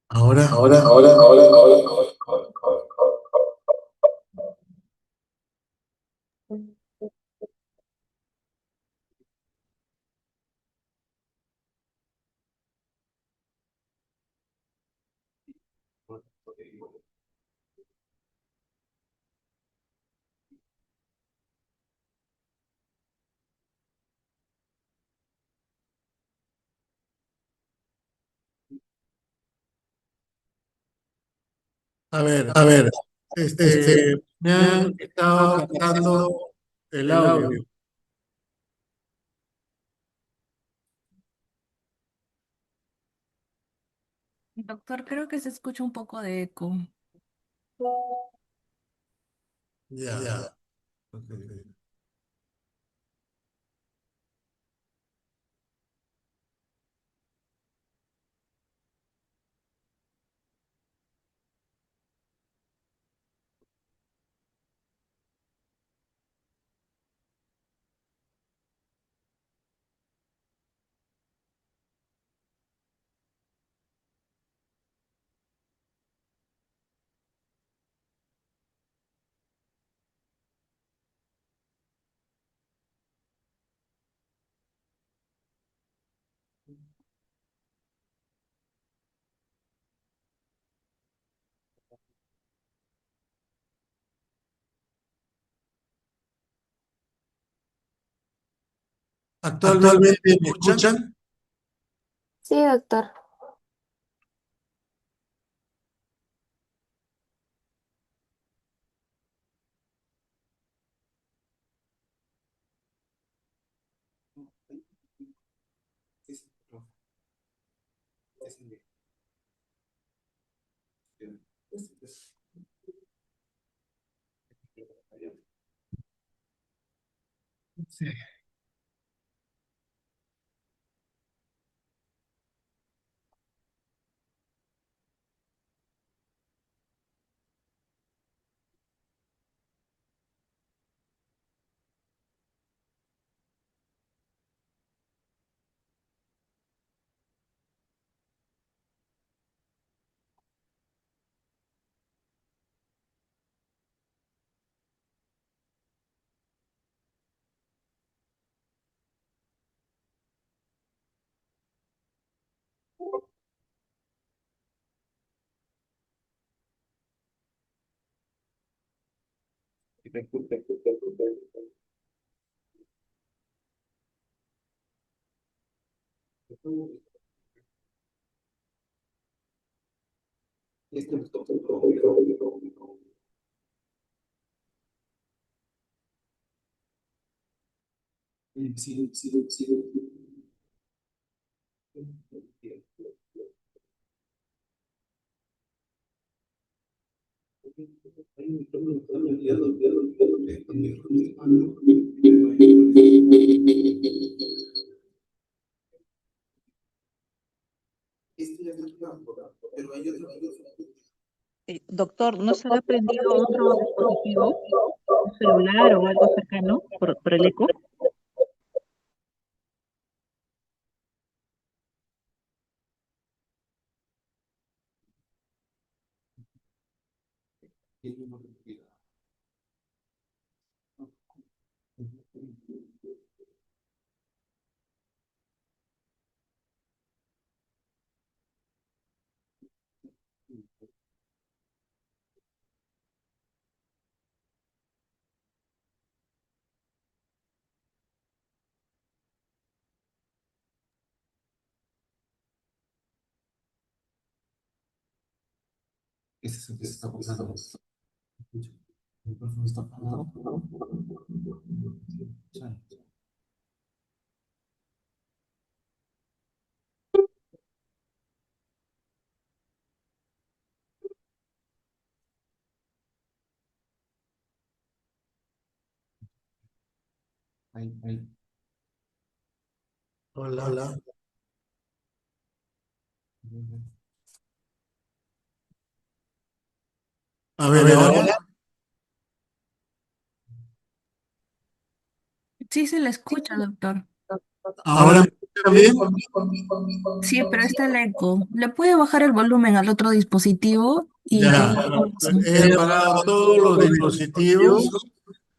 Ahora. A ver, me han estado captando el audio. Doctor, creo que se escucha un poco de eco. Ya. Ok. ¿Actualmente me escuchan? Sí, doctor. Sí. Doctor, ¿no se le ha prendido otro dispositivo, un celular o algo cercano por el eco? Hola. A ver, ahora. Sí se le escucha, doctor. ¿Ahora me escuchan bien? Sí, pero está el eco. ¿Le puede bajar el volumen al otro dispositivo? Y Ya. con eso. He apagado todos los dispositivos,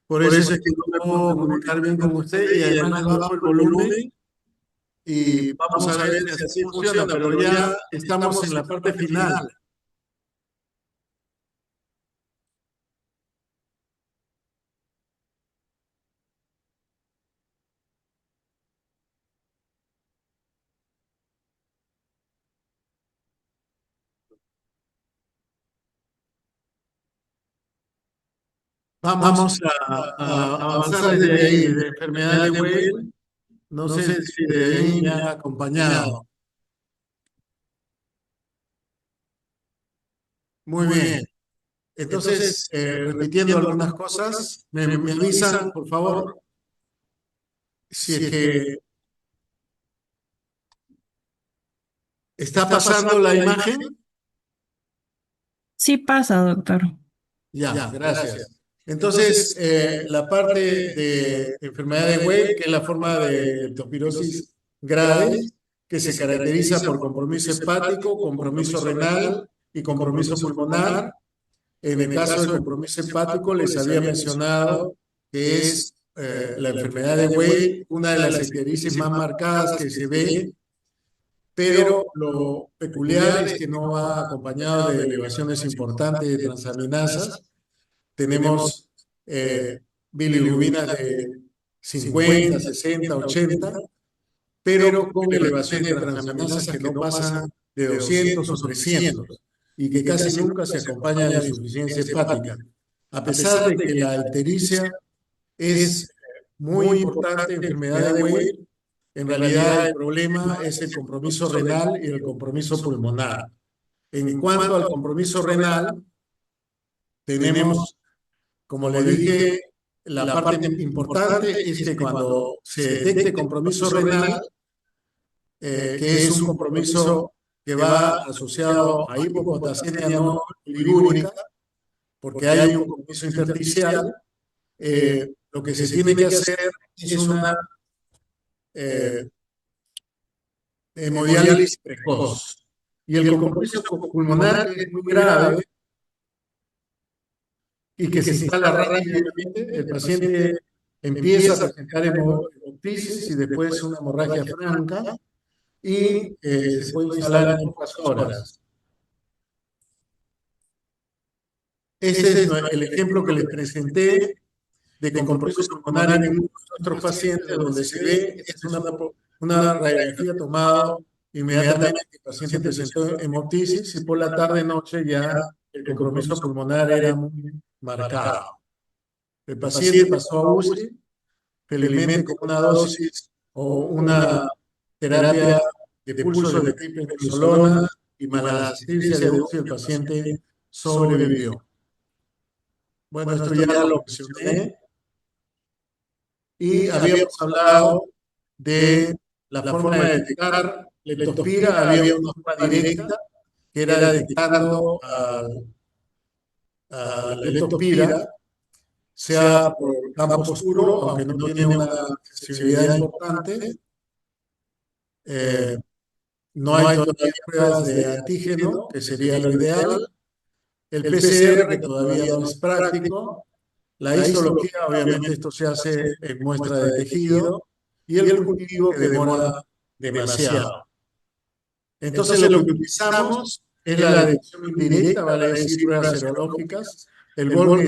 por eso es que no me puedo comunicar bien con usted y además le bajo el volumen y vamos a ver si así funciona, pero ya estamos en la parte final. Vamos a avanzar desde ahí, de enfermedad de Weil. No sé si de ahí me han acompañado. Muy bien. Entonces, repitiendo algunas cosas, me avisan, por favor, si es que está pasando la imagen. Sí pasa, doctor. Ya, gracias. Entonces, la parte de enfermedad de Weil, que es la forma de leptospirosis grave, que se caracteriza por compromiso hepático, compromiso renal y compromiso pulmonar. En el caso del compromiso hepático, les había mencionado que es la enfermedad de Weil, una de las ictericia más marcadas que se ve, pero lo peculiar es que no va acompañado de elevaciones importantes de transaminasas. Tenemos bilirrubinas de 50, 60, 80, pero con elevaciones de transaminasas que no pasan de 200 o 300 y que casi nunca se acompañan de insuficiencia hepática. A pesar de que la ictericia es muy importante enfermedad de Weil, en realidad el problema es el compromiso renal y el compromiso pulmonar. En cuanto al compromiso renal, tenemos, como le dije, la parte importante es que cuando se detecte compromiso renal, que es un compromiso que va asociado a hipopotasiemia no bilirúbica, porque hay un compromiso intersticial, lo que se tiene que hacer es una hemodiálisis precoz. Y el compromiso pulmonar es muy grave y que se instala rápidamente, el paciente empieza a presentar hemoptisis y después una hemorragia franca y se puede instalar en pocas horas. Este es el ejemplo que les presenté de compromiso pulmonar en nuestros pacientes, donde se ve, es una radiografía tomada inmediatamente que el paciente presentó hemoptisis y por la tarde-noche ya el compromiso pulmonar era muy marcado. El paciente pasó a UCI, felizmente con una dosis o una terapia de pulso de triple y más la asistencia de UCI, el paciente sobrevivió. Bueno, esto ya lo mencioné. Y habíamos hablado de la forma de detectar leptospira. Había una forma directa que era detectando a la leptospira, sea por campo oscuro, aunque no tiene una sensibilidad importante. No hay todavía pruebas de antígeno, que sería lo ideal. El PCR, que todavía no es práctico. La histología, obviamente, esto se hace en muestra de tejido. Y el cultivo, que demora demasiado. Entonces, lo que utilizamos es la detección indirecta, vale decir, pruebas serológicas. El gol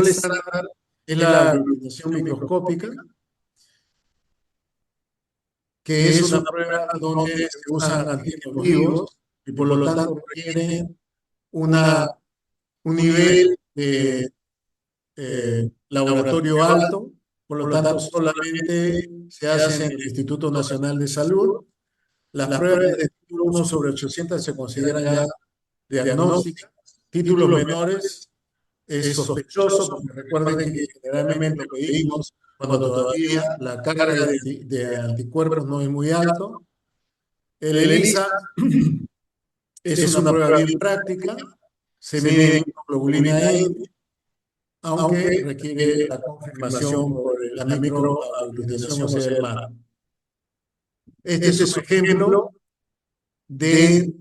estándar es la iluminación microscópica, que es una prueba donde se usan antígenos vivos y por lo tanto requiere un nivel de laboratorio alto, por lo tanto solamente se hace en el Instituto Nacional de Salud. Las pruebas de título 1 sobre 800 se consideran ya diagnósticas. Títulos menores es sospechoso, porque recuerden que generalmente lo pedimos cuando todavía la carga de anticuerpos no es muy alto. El ELISA es una prueba bien práctica, se mide globulina M, aunque requiere la confirmación por la microaglutinación, o sea, el MAP. Este es un ejemplo de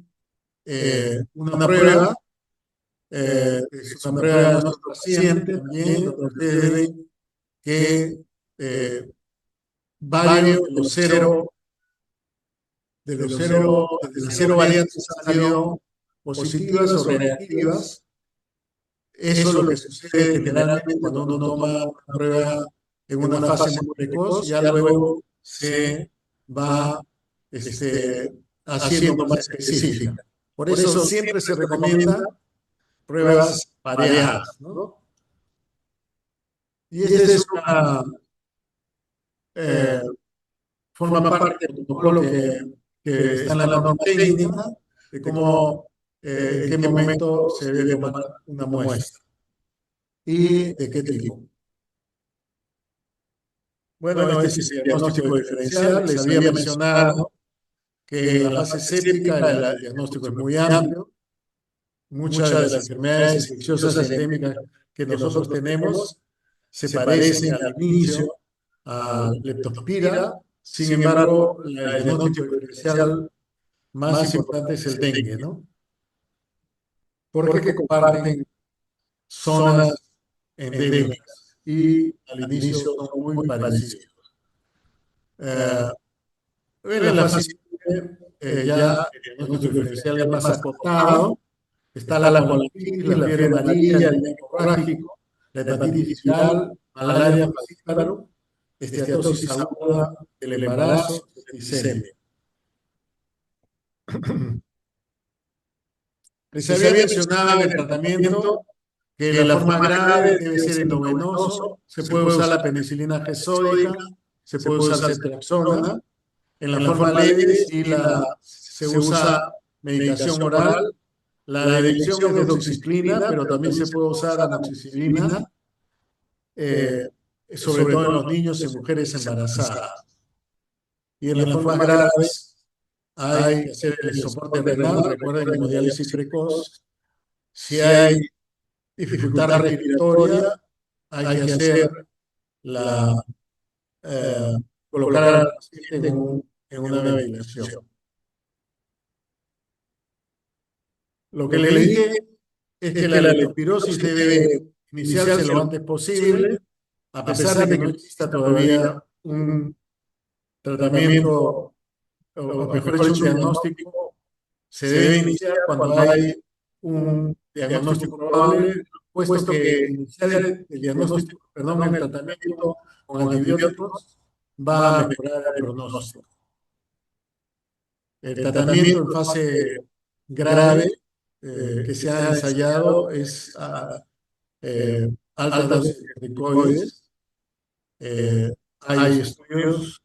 una prueba, es una prueba de nuestro paciente también, donde ustedes ven que varios de las cero variantes han salido positivas o reactivas. Eso es lo que sucede generalmente cuando uno toma una prueba en una fase muy precoz, ya luego se va haciendo más específica. Por eso siempre se recomienda pruebas variadas, ¿no? Y esta es eh, forma parte del protocolo que está en la norma técnica de cómo, en qué momento se debe tomar una muestra y de qué tipo. Bueno, este es el diagnóstico diferencial. Les había mencionado que en la fase séptica el diagnóstico es muy amplio. Muchas de las enfermedades infecciosas endémicas que nosotros tenemos se parecen al inicio a leptospira. Sin embargo, el diagnóstico diferencial más importante es el dengue, ¿no? Porque comparten zonas endémicas y al inicio son muy parecidos. En la fase ya el diagnóstico diferencial es más acotado. Está la colitis, la fiebre amarilla, el dengue hemorrágico, la hepatitis viral, malaria, falciparum, esteatosis aguda del embarazo, septicemia. Les había mencionado en el tratamiento que la forma grave debe ser endovenoso, se puede usar la penicilina G sódica, se puede usar ceftriaxona. En la forma leve sí se usa medicación oral. La dirección es de doxiciclina, pero también se puede usar amoxicilina, sobre todo en los niños y mujeres embarazadas. Y en las formas graves hay que hacer el soporte renal, recuerden, hemodiálisis precoz. Si hay dificultad respiratoria, hay que hacer colocar al paciente en una ventilación. Lo que le dije es que la leptospirosis debe iniciarse lo antes posible, a pesar de que no exista todavía un tratamiento, o mejor dicho, un diagnóstico. Se debe iniciar cuando hay un diagnóstico probable, puesto que iniciar el diagnóstico, perdón, el tratamiento con antibióticos va a mejorar el pronóstico. El tratamiento en fase grave que se ha ensayado es alta dosis de corticoides. Hay estudios,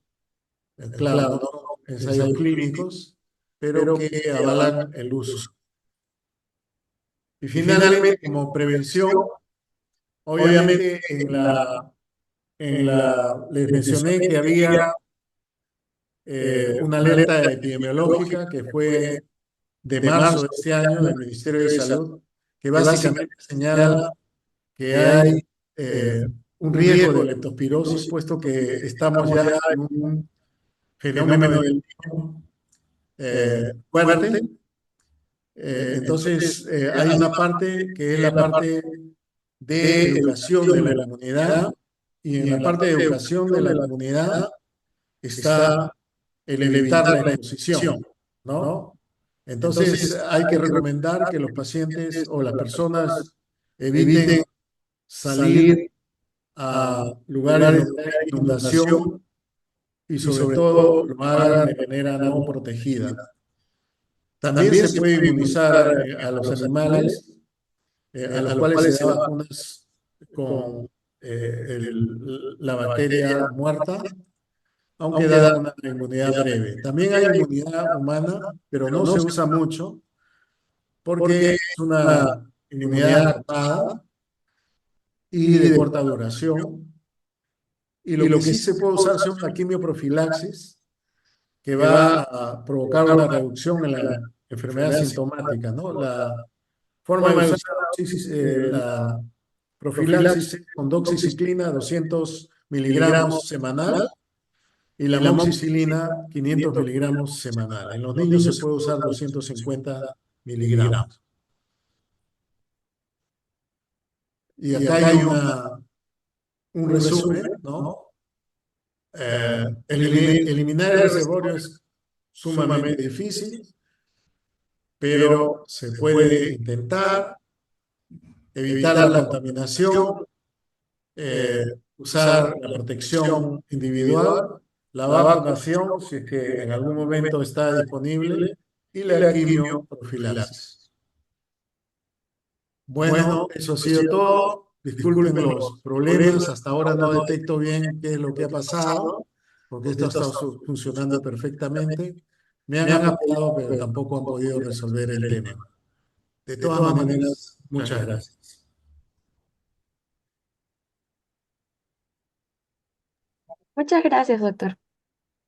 claro, no ensayos clínicos, pero que avalan el uso. Y finalmente, como prevención, obviamente les mencioné que había una alerta epidemiológica que fue de marzo de este año del Ministerio de Salud, que básicamente señala que hay un riesgo de leptospirosis, puesto que estamos ya en un fenómeno del niño fuerte. Entonces, hay una parte que es la parte de educación de la comunidad, y en la parte de educación de la comunidad está el evitar la exposición, ¿no? Entonces, hay que recomendar que los pacientes o las personas eviten salir a lugares donde hay inundación y sobre todo lo hagan de manera no protegida. También se puede inmunizar a los animales, a los cuales se da vacunas con la bacteria muerta, aunque da una inmunidad breve. También hay inmunidad humana, pero no se usa mucho porque es una inmunidad acotada y de corta duración. Y lo que sí se puede usar es una quimioprofilaxis que va a provocar una reducción en la enfermedad sintomática, ¿no? La forma de usar la profilaxis es con doxiciclina 200 miligramos semanal y la amoxicilina 500 miligramos semanal. En los niños se puede usar 250 miligramos. Y acá hay un resumen, ¿no? Eliminar el reservorio es sumamente difícil, pero se puede intentar evitar la contaminación, usar la protección individual, la vacunación, si es que en algún momento está disponible, y la quimioprofilaxis. Bueno, eso ha sido todo. Disculpen los problemas, hasta ahora no detecto bien qué es lo que ha pasado, porque esto ha estado funcionando perfectamente. Me han apoyado, pero tampoco han podido resolver el tema. De todas maneras, muchas gracias. Muchas gracias, doctor.